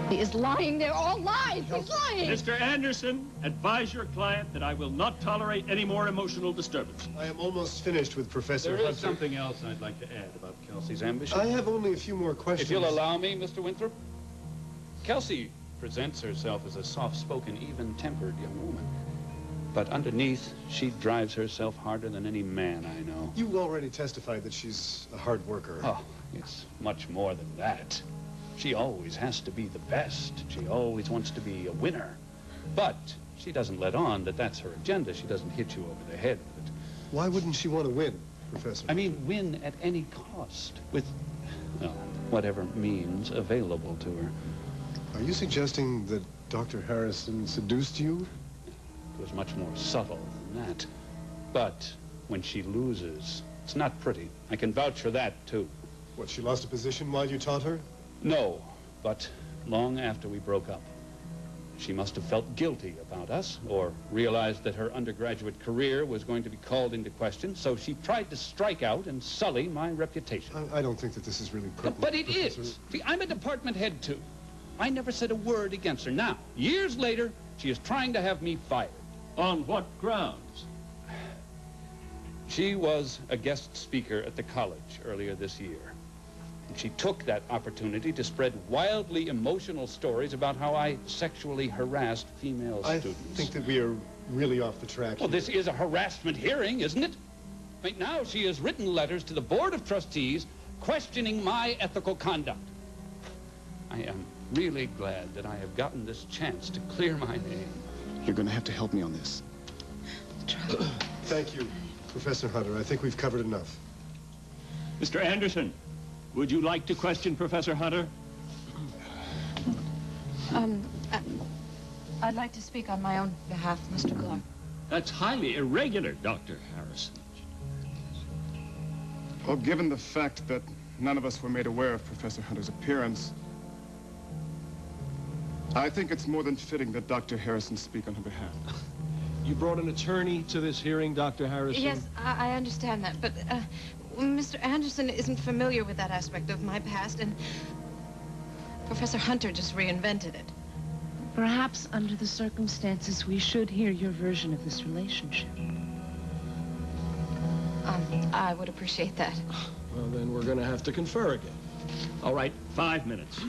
He is lying. They're all lies. He's lying. Mr. Anderson, advise your client that I will not tolerate any more emotional disturbance. I am almost finished with Professor Hunter. There is something else I'd like to add about Kelsey's ambition. I have only a few more questions. If you'll allow me, Mr. Winthrop. Kelsey presents herself as a soft-spoken, even-tempered young woman. But underneath, she drives herself harder than any man I know. You already testified that she's a hard worker. Oh, it's much more than that. She always has to be the best. She always wants to be a winner. But she doesn't let on that that's her agenda. She doesn't hit you over the head with it. Why wouldn't she want to win, Professor? I mean, win at any cost, with, well, whatever means available to her. Are you suggesting that Dr. Harrison seduced you? It was much more subtle than that. But when she loses, it's not pretty. I can vouch for that, too. What, she lost a position while you taught her? No, but long after we broke up. She must have felt guilty about us, or realized that her undergraduate career was going to be called into question, so she tried to strike out and sully my reputation. I don't think that this is really pertinent. But it is. See, I'm a department head, too. I never said a word against her. Now, years later, she is trying to have me fired. On what grounds? She was a guest speaker at the college earlier this year. And she took that opportunity to spread wildly emotional stories about how I sexually harassed female students. I think that we are really off the track Well, here. this is a harassment hearing, isn't it? Right now, she has written letters to the Board of Trustees questioning my ethical conduct. I am really glad that I have gotten this chance to clear my name. You're going to have to help me on this. Thank you, Professor Hunter. I think we've covered enough. Mr. Anderson, would you like to question Professor Hunter? I'd like to speak on my own behalf, Mr. Clark. That's highly irregular, Dr. Harrison. Well, given the fact that none of us were made aware of Professor Hunter's appearance, I think it's more than fitting that Dr. Harrison speak on her behalf. You brought an attorney to this hearing, Dr. Harrison? Yes, I understand that, but Mr. Anderson isn't familiar with that aspect of my past, and Professor Hunter just reinvented it. Perhaps under the circumstances, we should hear your version of this relationship. I would appreciate that. Well, then we're going to have to confer again. All right, 5 minutes.